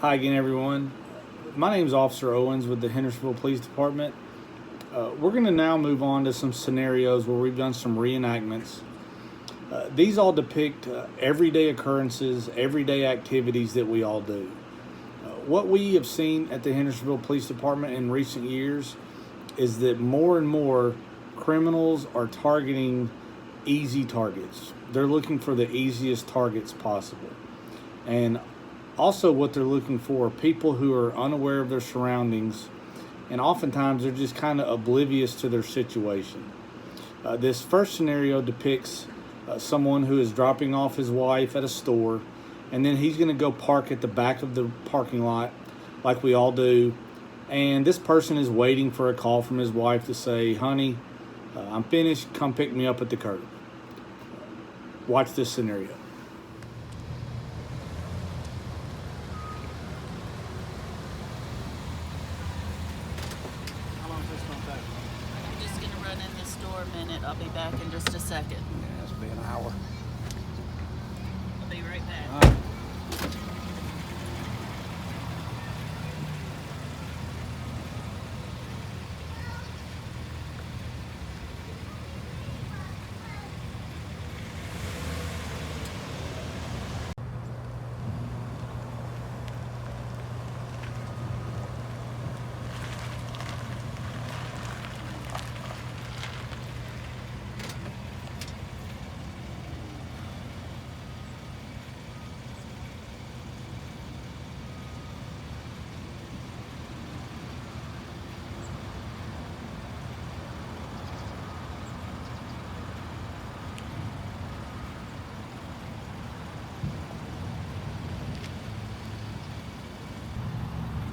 Hi again, everyone. My name is Officer Owens with the Hendersonville Police Department. We're going to now move on to some scenarios where we've done some reenactments. These all depict everyday occurrences, everyday activities that we all do. What we have seen at the Hendersonville Police Department in recent years is that more and more criminals are targeting easy targets. They're looking for the easiest targets possible. And also what they're looking for are people who are unaware of their surroundings, and oftentimes they're just kind of oblivious to their situation. This first scenario depicts someone who is dropping off his wife at a store, and then he's going to go park at the back of the parking lot like we all do. And this person is waiting for a call from his wife to say, "Honey, I'm finished, come pick me up at the curb." Watch this scenario. How long is this going to take? I'm just going to run in the store a minute. I'll be back in just a second. Yeah, it'll be an hour. I'll be right back. All right.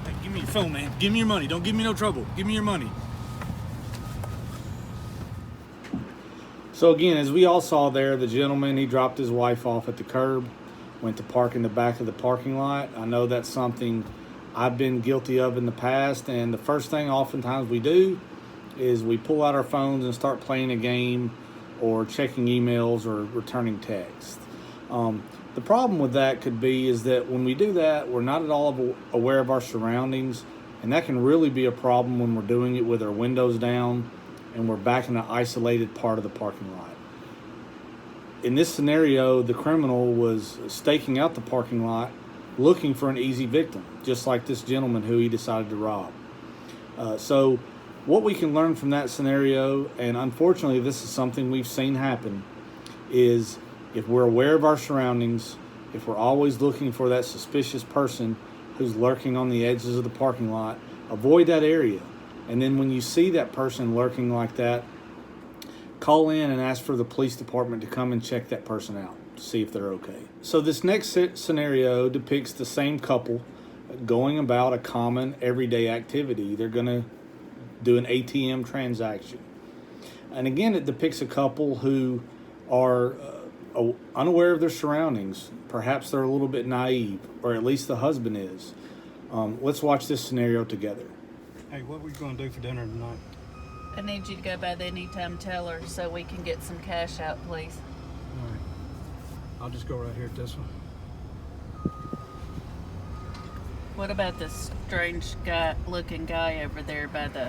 Hey, give me your phone, man. Give me your money. Don't give me no trouble. Give me your money. So again, as we all saw there, the gentleman, he dropped his wife off at the curb, went to park in the back of the parking lot. I know that's something I've been guilty of in the past, and the first thing oftentimes we do is we pull out our phones and start playing a game or checking emails or returning text. The problem with that could be is that when we do that, we're not at all aware of our surroundings, and that can really be a problem when we're doing it with our windows down and we're back in an isolated part of the parking lot. In this scenario, the criminal was staking out the parking lot looking for an easy victim, just like this gentleman who he decided to rob. So what we can learn from that scenario, and unfortunately this is something we've seen happen, is if we're aware of our surroundings, if we're always looking for that suspicious person who's lurking on the edges of the parking lot, avoid that area. And then when you see that person lurking like that, call in and ask for the police department to come and check that person out to see if they're okay. So this next scenario depicts the same couple going about a common everyday activity. They're going to do an ATM transaction. And again, it depicts a couple who are unaware of their surroundings. Perhaps they're a little bit naive, or at least the husband is. Let's watch this scenario together. Hey, what are we going to do for dinner tonight? I need you to go by the anytime teller so we can get some cash out, please. All right. I'll just go right here at this one. What about this strange looking guy over there by the...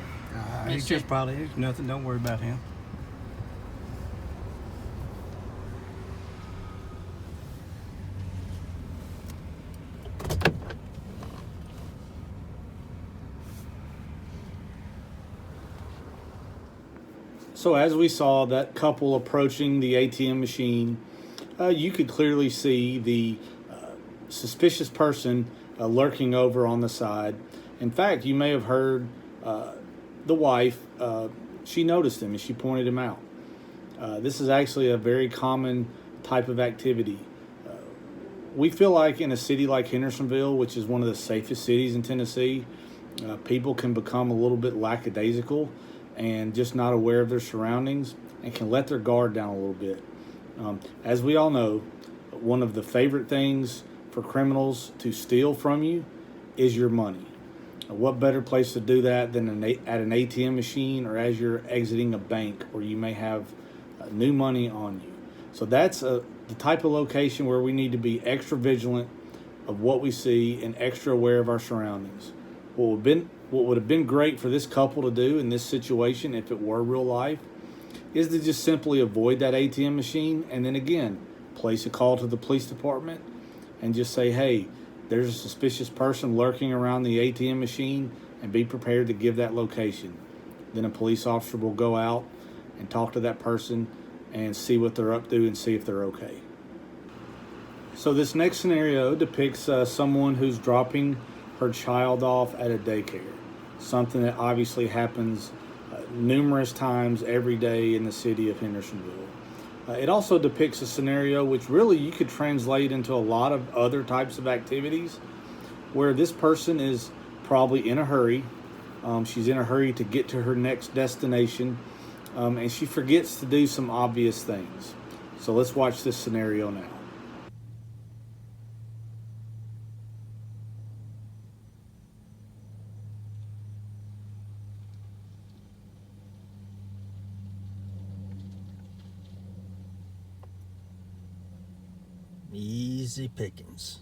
He's just probably, he's nothing. Don't worry about him. So as we saw that couple approaching the ATM machine, you could clearly see the suspicious person lurking over on the side. In fact, you may have heard the wife, she noticed him and she pointed him out. This is actually a very common type of activity. We feel like in a city like Hendersonville, which is one of the safest cities in Tennessee, people can become a little bit lackadaisical and just not aware of their surroundings and can let their guard down a little bit. As we all know, one of the favorite things for criminals to steal from you is your money. What better place to do that than at an ATM machine or as you're exiting a bank where you may have new money on you. So that's the type of location where we need to be extra vigilant, of what we see and extra aware of our surroundings. What would have been great for this couple to do in this situation, if it were real life, is to just simply avoid that ATM machine and then again, place a call to the police department and just say, hey, there's a suspicious person lurking around the ATM machine, and be prepared to give that location. Then a police officer will go out and talk to that person and see what they're up to and see if they're okay. So this next scenario depicts someone who's dropping her child off at a daycare, something that obviously happens numerous times every day in the city of Hendersonville. It also depicts a scenario which really you could translate into a lot of other types of activities, where this person is probably in a hurry. She's in a hurry to get to her next destination, and she forgets to do some obvious things. So let's watch this scenario now. Easy pickings.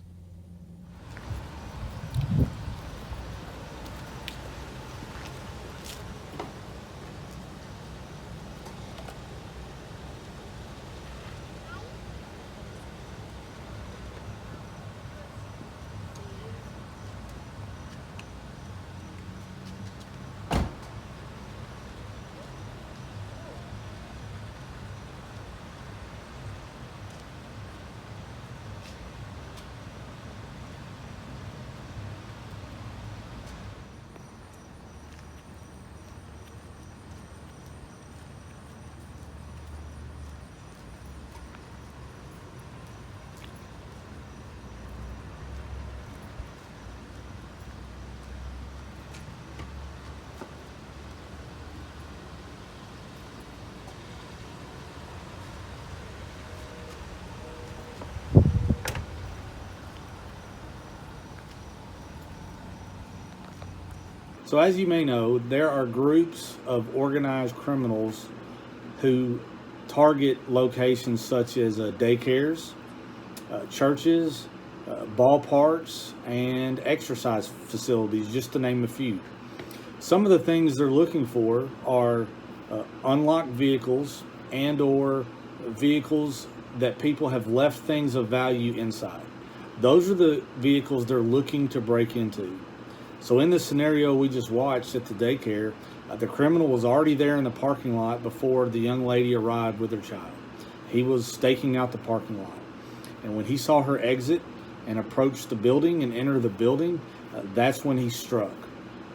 So as you may know, there are groups of organized criminals who target locations such as daycares, churches, ballparks, and exercise facilities, just to name a few. Some of the things they're looking for are unlocked vehicles and or vehicles that people have left things of value inside. Those are the vehicles they're looking to break into. So in this scenario we just watched at the daycare, the criminal was already there in the parking lot before the young lady arrived with her child. He was staking out the parking lot. And when he saw her exit and approach the building and enter the building, that's when he struck.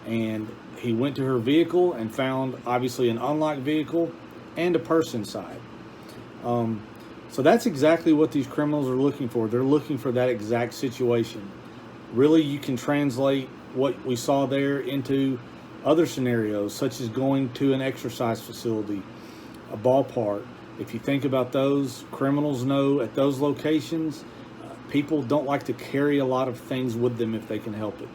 And he went to her vehicle and found obviously an unlocked vehicle and a purse inside. So that's exactly what these criminals are looking for. They're looking for that exact situation. Really, you can translate what we saw there into other scenarios, such as going to an exercise facility, a ballpark. If you think about those, criminals know at those locations, people don't like to carry a lot of things with them if they can help it.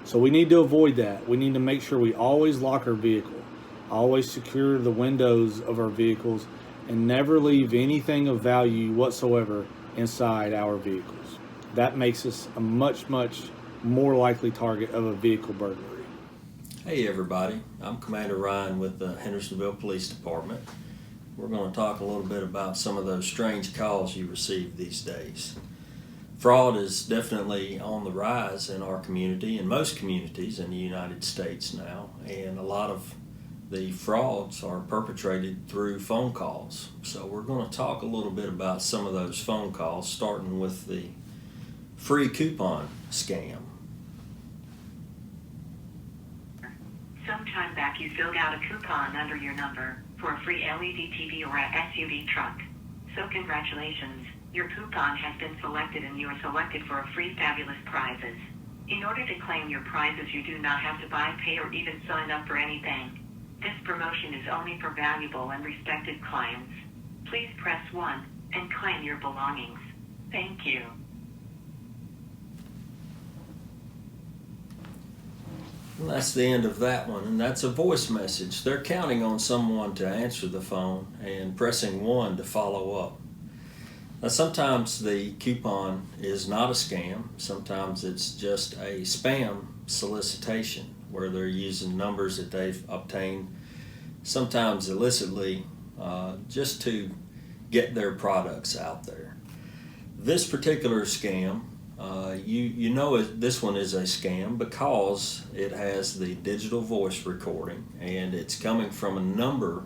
So we need to avoid that. We need to make sure we always lock our vehicle, always secure the windows of our vehicles, and never leave anything of value whatsoever inside our vehicles. That makes us a much, much more likely target of a vehicle burglary. Hey everybody, I'm Commander Ryan with the Hendersonville Police Department. We're going to talk a little bit about some of those strange calls you receive these days. Fraud is definitely on the rise in our community and most communities in the United States now, and a lot of the frauds are perpetrated through phone calls. So we're going to talk a little bit about some of those phone calls, starting with the free coupon scam. Sometime back you filled out a coupon under your number for a free LED TV or a SUV truck. So congratulations, your coupon has been selected and you are selected for a free fabulous prizes. In order to claim your prizes you do not have to buy, pay, or even sign up for anything. This promotion is only for valuable and respected clients. Please press 1 and claim your belongings. Thank you. Well, that's the end of that one, and that's a voice message. They're counting on someone to answer the phone and pressing 1 to follow up. Now, sometimes the coupon is not a scam. Sometimes it's just a spam solicitation where they're using numbers that they've obtained, sometimes illicitly, just to get their products out there. This particular scam, you know this one is a scam because it has the digital voice recording and it's coming from a number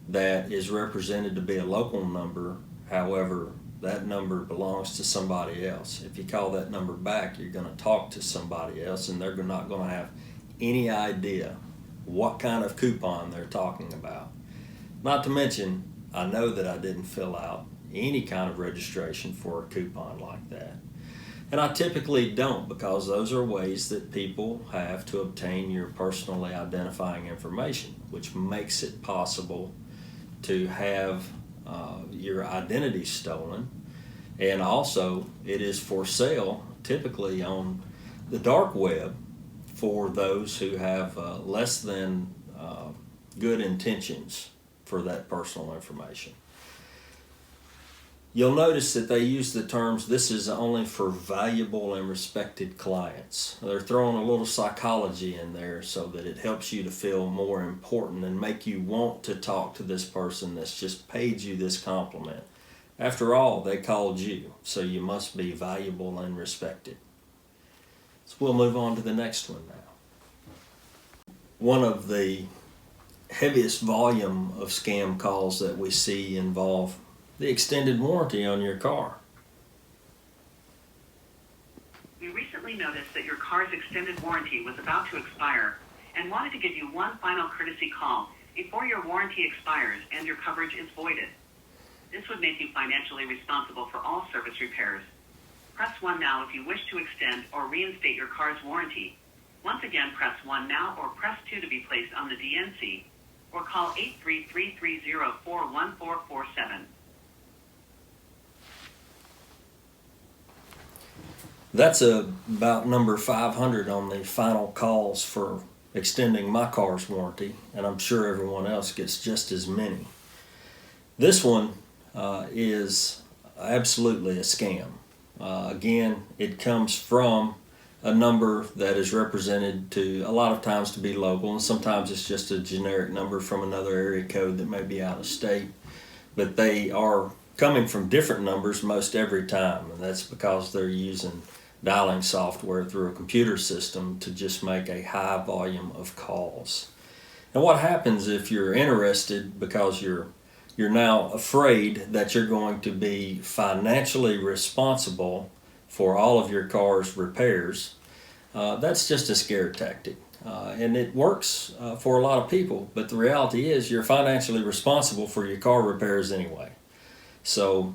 that is represented to be a local number. However, that number belongs to somebody else. If you call that number back, you're going to talk to somebody else and they're not going to have any idea what kind of coupon they're talking about. Not to mention, I know that I didn't fill out any kind of registration for a coupon like that. And I typically don't, because those are ways that people have to obtain your personally identifying information, which makes it possible to have your identity stolen. And also, it is for sale typically on the dark web for those who have less than good intentions for that personal information. You'll notice that they use the terms, this is only for valuable and respected clients. They're throwing a little psychology in there so that it helps you to feel more important and make you want to talk to this person that's just paid you this compliment. After all, they called you, so you must be valuable and respected. So we'll move on to the next one now. One of the heaviest volume of scam calls that we see involve the extended warranty on your car. We recently noticed that your car's extended warranty was about to expire and wanted to give you one final courtesy call before your warranty expires and your coverage is voided. This would make you financially responsible for all service repairs. Press 1 now if you wish to extend or reinstate your car's warranty. Once again, press 1 now or press 2 to be placed on the DNC, or call 833-304-1447. That's about number 500 on the final calls for extending my car's warranty, and I'm sure everyone else gets just as many. This one is absolutely a scam. Again, it comes from a number that is represented to a lot of times to be local, and sometimes it's just a generic number from another area code that may be out of state, but they are coming from different numbers most every time, and that's because they're using dialing software through a computer system to just make a high volume of calls. And what happens if you're interested because you're now afraid that you're going to be financially responsible for all of your car's repairs? That's just a scare tactic. And it works for a lot of people, but the reality is you're financially responsible for your car repairs anyway. So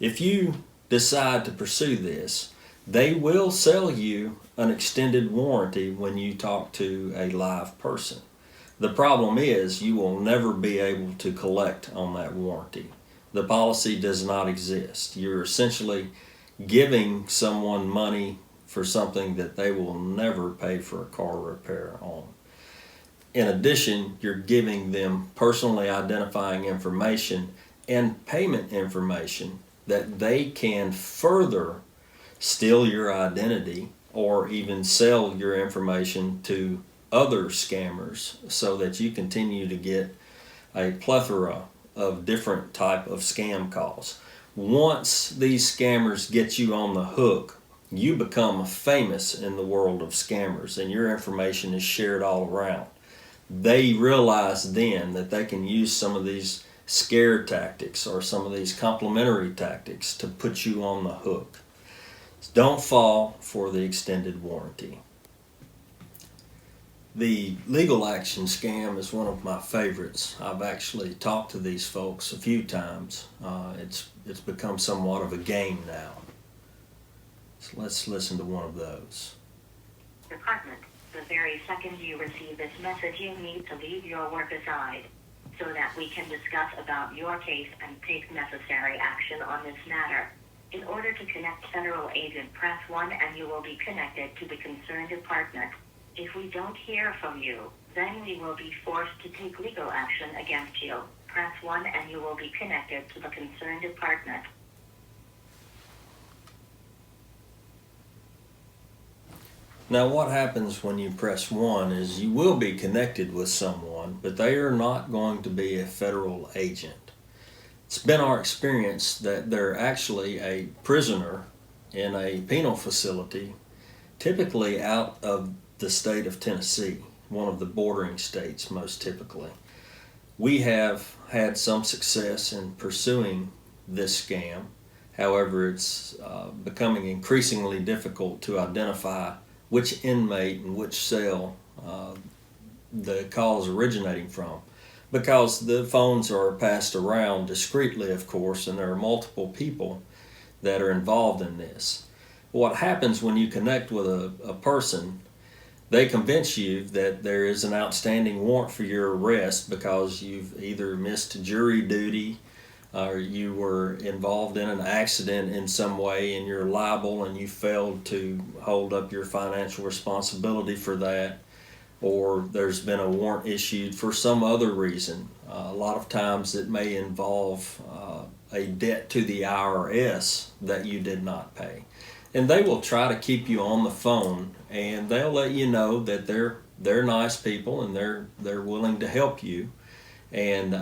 if you decide to pursue this, they will sell you an extended warranty when you talk to a live person. The problem is you will never be able to collect on that warranty. The policy does not exist. You're essentially giving someone money for something that they will never pay for a car repair on. In addition, you're giving them personally identifying information and payment information that they can further steal your identity or even sell your information to other scammers so that you continue to get a plethora of different type of scam calls. Once these scammers get you on the hook, you become famous in the world of scammers and your information is shared all around. They realize then that they can use some of these scare tactics or some of these complimentary tactics to put you on the hook. Don't fall for the extended warranty. The legal action scam is one of my favorites. I've actually talked to these folks a few times. It's become somewhat of a game now. So let's listen to one of those. Department, the very second you receive this message, you need to leave your work aside so that we can discuss about your case and take necessary action on this matter. In order to connect federal agent, press 1 and you will be connected to the concerned department. If we don't hear from you, then we will be forced to take legal action against you. Press 1 and you will be connected to the concerned department. Now, what happens when you press 1 is you will be connected with someone, but they are not going to be a federal agent. It's been our experience that they're actually a prisoner in a penal facility, typically out of the state of Tennessee, one of the bordering states most typically. We have had some success in pursuing this scam. However, it's becoming increasingly difficult to identify which inmate and which cell the call is originating from, because the phones are passed around discreetly, of course, and there are multiple people that are involved in this. What happens when you connect with a person, they convince you that there is an outstanding warrant for your arrest because you've either missed jury duty or you were involved in an accident in some way and you're liable and you failed to hold up your financial responsibility for that, or there's been a warrant issued for some other reason. A lot of times it may involve a debt to the IRS that you did not pay. And they will try to keep you on the phone, and they'll let you know that they're nice people and they're willing to help you. And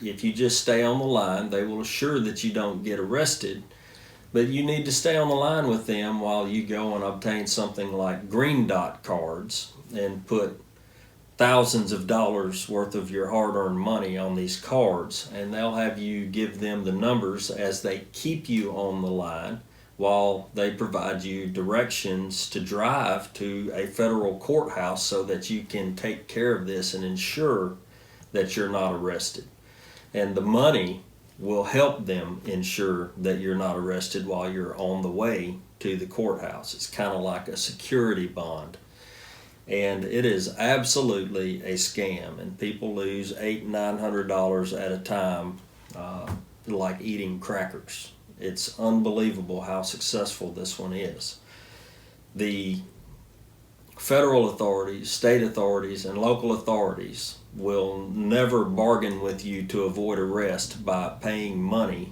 if you just stay on the line, they will assure that you don't get arrested. But you need to stay on the line with them while you go and obtain something like green dot cards and put thousands of dollars worth of your hard-earned money on these cards, and they'll have you give them the numbers as they keep you on the line while they provide you directions to drive to a federal courthouse so that you can take care of this and ensure that you're not arrested. And the money will help them ensure that you're not arrested while you're on the way to the courthouse. It's kind of like a security bond. And it is absolutely a scam, and people lose $800-900 at a time like eating crackers. It's unbelievable how successful this one is. The federal authorities, state authorities, and local authorities will never bargain with you to avoid arrest by paying money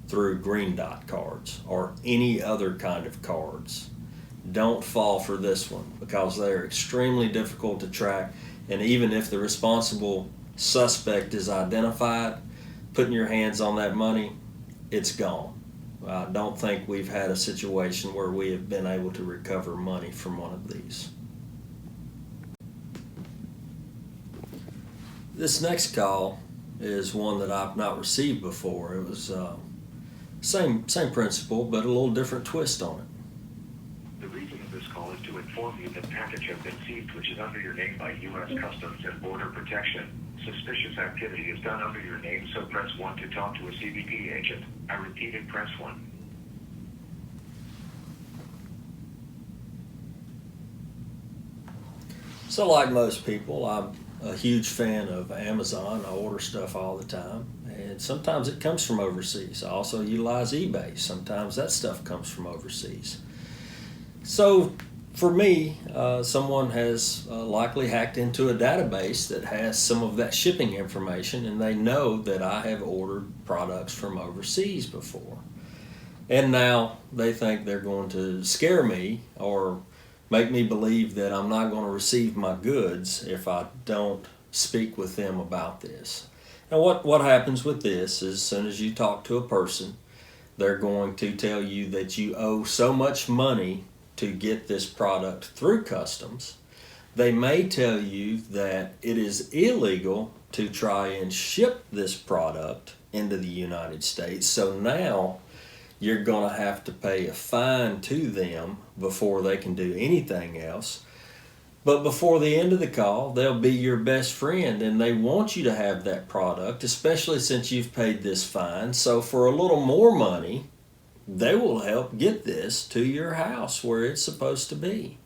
through green dot cards or any other kind of cards. Don't fall for this one because they're extremely difficult to track, and even if the responsible suspect is identified, putting your hands on that money, it's gone. I don't think we've had a situation where we have been able to recover money from one of these. This next call is one that I've not received before. It was same principle, but a little different twist on it. The reason of this call is to inform you that package has been seized which is under your name by U.S. Customs and Border Protection. Suspicious activity is done under your name, so press 1 to talk to a CBP agent. I repeated, press 1. So like most people, I'm a huge fan of Amazon. I order stuff all the time, and sometimes it comes from overseas. I also utilize eBay. Sometimes that stuff comes from overseas. So for me, someone has likely hacked into a database that has some of that shipping information, and they know that I have ordered products from overseas before. And now they think they're going to scare me or make me believe that I'm not going to receive my goods if I don't speak with them about this. Now what happens with this is as soon as you talk to a person, they're going to tell you that you owe so much money to get this product through customs. They may tell you that it is illegal to try and ship this product into the United States, so now you're going to have to pay a fine to them before they can do anything else. But before the end of the call, they'll be your best friend, and they want you to have that product, especially since you've paid this fine. So for a little more money, they will help get this to your house where it's supposed to be.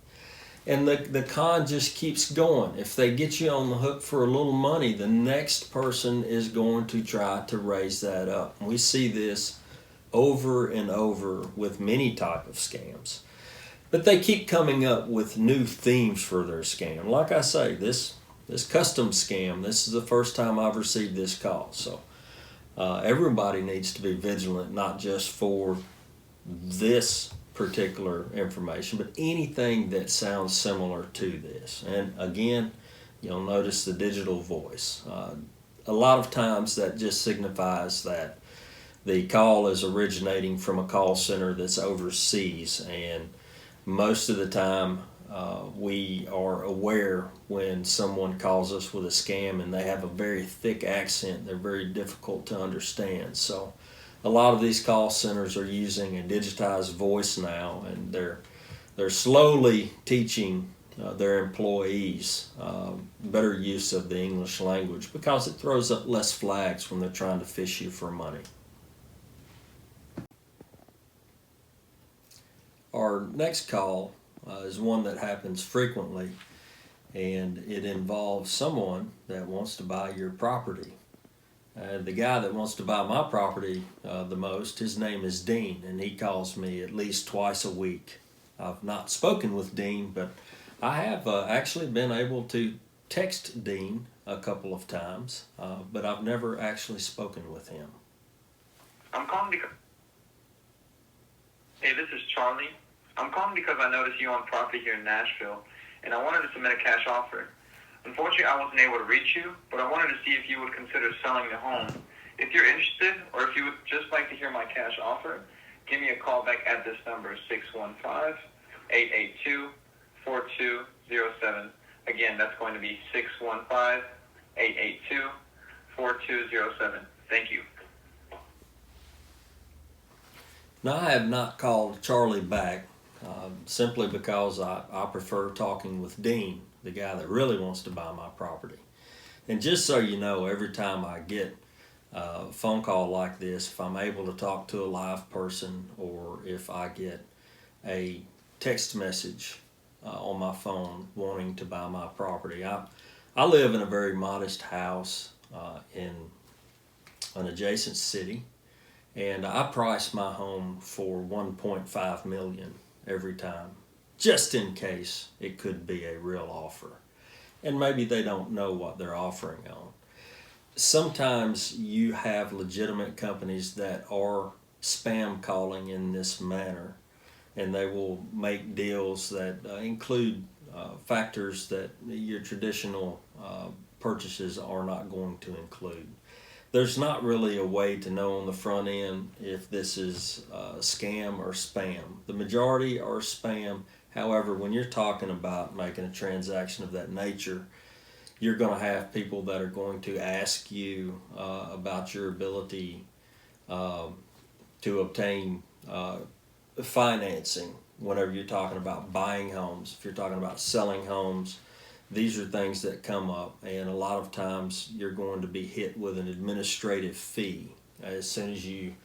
And the con just keeps going. If they get you on the hook for a little money, the next person is going to try to raise that up. And we see this over and over with many type of scams. But they keep coming up with new themes for their scam. Like I say, this customs scam, this is the first time I've received this call. So everybody needs to be vigilant, not just for this particular information, but anything that sounds similar to this. And again, you'll notice the digital voice. A lot of times that just signifies that the call is originating from a call center that's overseas, and most of the time we are aware when someone calls us with a scam and they have a very thick accent. They're very difficult to understand. So a lot of these call centers are using a digitized voice now, and they're slowly teaching their employees better use of the English language, because it throws up less flags when they're trying to fish you for money. Our next call is one that happens frequently, and it involves someone that wants to buy your property. The guy that wants to buy my property the most, his name is Dean, and he calls me at least twice a week. I've not spoken with Dean, but I have actually been able to text Dean a couple of times, but I've never actually spoken with him. I'm calling because... Hey, this is Charlie. I'm calling because I noticed you on property here in Nashville, and I wanted to submit a cash offer. Unfortunately, I wasn't able to reach you, but I wanted to see if you would consider selling the home. If you're interested, or if you would just like to hear my cash offer, give me a call back at this number, 615-882-4207. Again, that's going to be 615-882-4207. Thank you. Now, I have not called Charlie back simply because I prefer talking with Dean, the guy that really wants to buy my property. And just so you know, every time I get a phone call like this, if I'm able to talk to a live person, or if I get a text message on my phone wanting to buy my property, I live in a very modest house in an adjacent city, and I price my home for $1.5 million every time, just in case it could be a real offer. And maybe they don't know what they're offering on. Sometimes you have legitimate companies that are spam calling in this manner, and they will make deals that include factors that your traditional purchases are not going to include. There's not really a way to know on the front end if this is scam or spam. The majority are spam. However, when you're talking about making a transaction of that nature, you're going to have people that are going to ask you about your ability to obtain financing whenever you're talking about buying homes. If you're talking about selling homes, these are things that come up, and a lot of times you're going to be hit with an administrative fee. As soon as you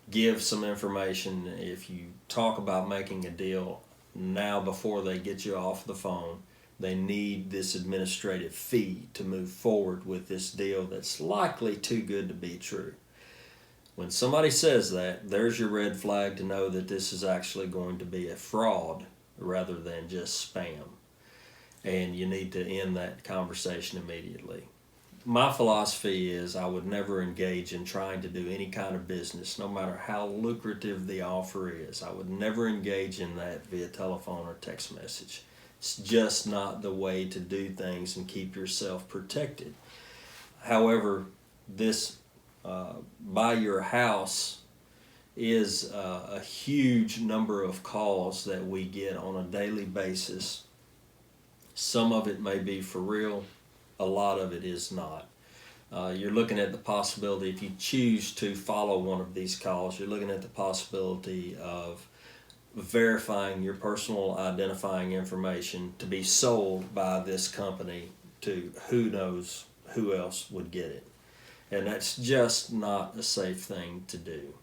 give some information, if you talk about making a deal, now before they get you off the phone, they need this administrative fee to move forward with this deal that's likely too good to be true. When somebody says that, there's your red flag to know that this is actually going to be a fraud rather than just spam. And you need to end that conversation immediately. My philosophy is I would never engage in trying to do any kind of business, no matter how lucrative the offer is. I would never engage in that via telephone or text message. It's just not the way to do things and keep yourself protected. However, this buy your house is a huge number of calls that we get on a daily basis. Some of it may be for real, a lot of it is not. You're looking at the possibility, if you choose to follow one of these calls, you're looking at the possibility of verifying your personal identifying information to be sold by this company to who knows who else would get it. And that's just not a safe thing to do.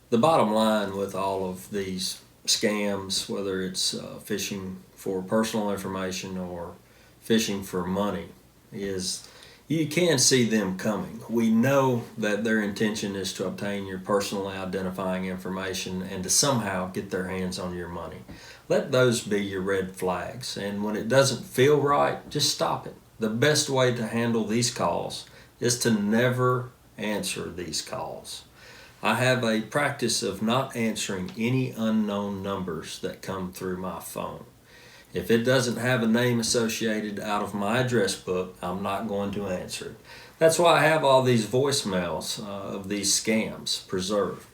The bottom line with all of these scams, whether it's phishing for personal information or phishing for money, is you can see them coming. We know that their intention is to obtain your personally identifying information and to somehow get their hands on your money. Let those be your red flags, and when it doesn't feel right, just stop it. The best way to handle these calls is to never answer these calls. I have a practice of not answering any unknown numbers that come through my phone. If it doesn't have a name associated out of my address book, I'm not going to answer it. That's why I have all these voicemails of these scams preserved.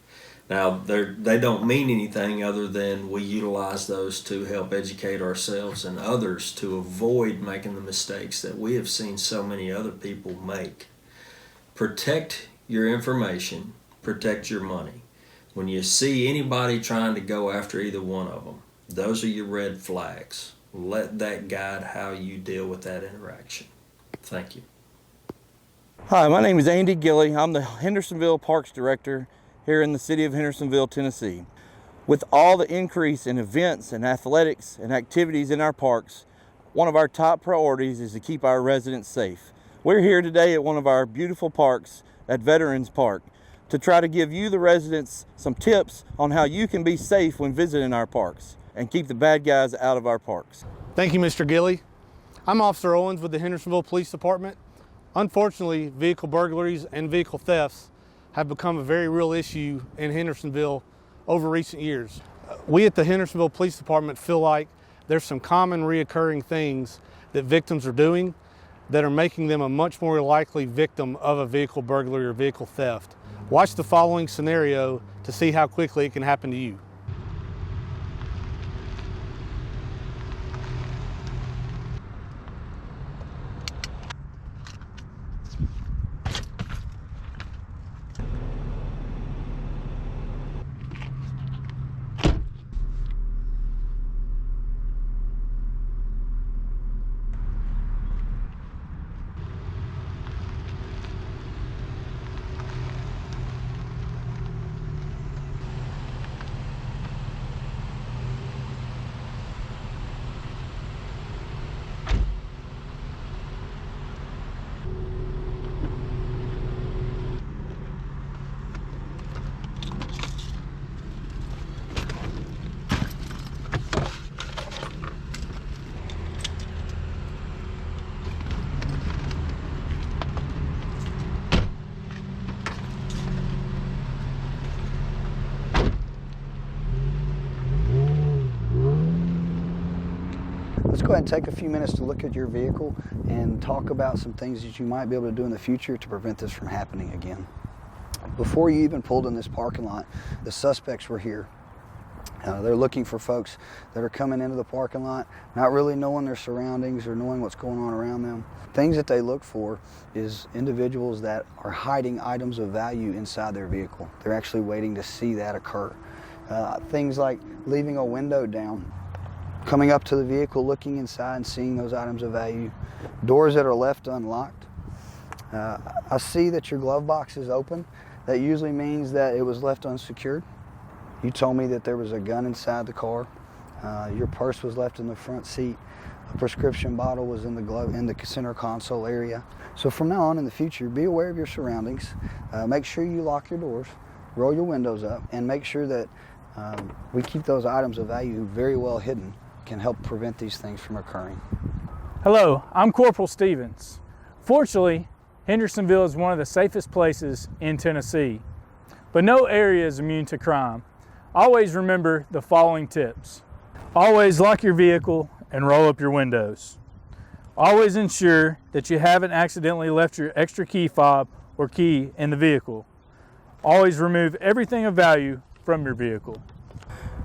Now, they don't mean anything other than we utilize those to help educate ourselves and others to avoid making the mistakes that we have seen so many other people make. Protect your information, protect your money. When you see anybody trying to go after either one of them, those are your red flags. Let that guide how you deal with that interaction. Thank you. Hi, my name is Andy Gilley. I'm the Hendersonville Parks Director here in the city of Hendersonville, Tennessee. With all the increase in events and athletics and activities in our parks, one of our top priorities is to keep our residents safe. We're here today at one of our beautiful parks at Veterans Park to try to give you, the residents, some tips on how you can be safe when visiting our parks and keep the bad guys out of our parks. Thank you, Mr. Gilley. I'm Officer Owens with the Hendersonville Police Department. Unfortunately, vehicle burglaries and vehicle thefts have become a very real issue in Hendersonville over recent years. We at the Hendersonville Police Department feel like there's some common reoccurring things that victims are doing that are making them a much more likely victim of a vehicle burglary or vehicle theft. Watch the following scenario to see how quickly it can happen to you. Let's go ahead and take a few minutes to look at your vehicle and talk about some things that you might be able to do in the future to prevent this from happening again. Before you even pulled in this parking lot, the suspects were here. They're looking for folks that are coming into the parking lot, not really knowing their surroundings or knowing what's going on around them. Things that they look for is individuals that are hiding items of value inside their vehicle. They're actually waiting to see that occur. Things like leaving a window down, coming up to the vehicle, looking inside and seeing those items of value. Doors that are left unlocked. I see that your glove box is open. That usually means that it was left unsecured. You told me that there was a gun inside the car. Your purse was left in the front seat. A prescription bottle was in the center console area. So from now on in the future, be aware of your surroundings. Make sure you lock your doors, roll your windows up, and make sure that we keep those items of value very well hidden. Can help prevent these things from occurring. Hello, I'm Corporal Stevens. Fortunately, Hendersonville is one of the safest places in Tennessee, but no area is immune to crime. Always remember the following tips. Always lock your vehicle and roll up your windows. Always ensure that you haven't accidentally left your extra key fob or key in the vehicle. Always remove everything of value from your vehicle.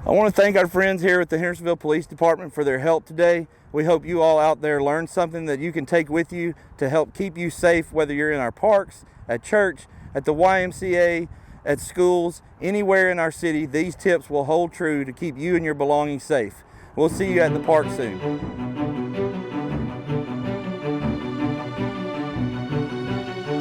I want to thank our friends here at the Hendersonville Police Department for their help today. We hope you all out there learned something that you can take with you to help keep you safe, whether you're in our parks, at church, at the YMCA, at schools, anywhere in our city. These tips will hold true to keep you and your belongings safe. We'll see you at the park soon.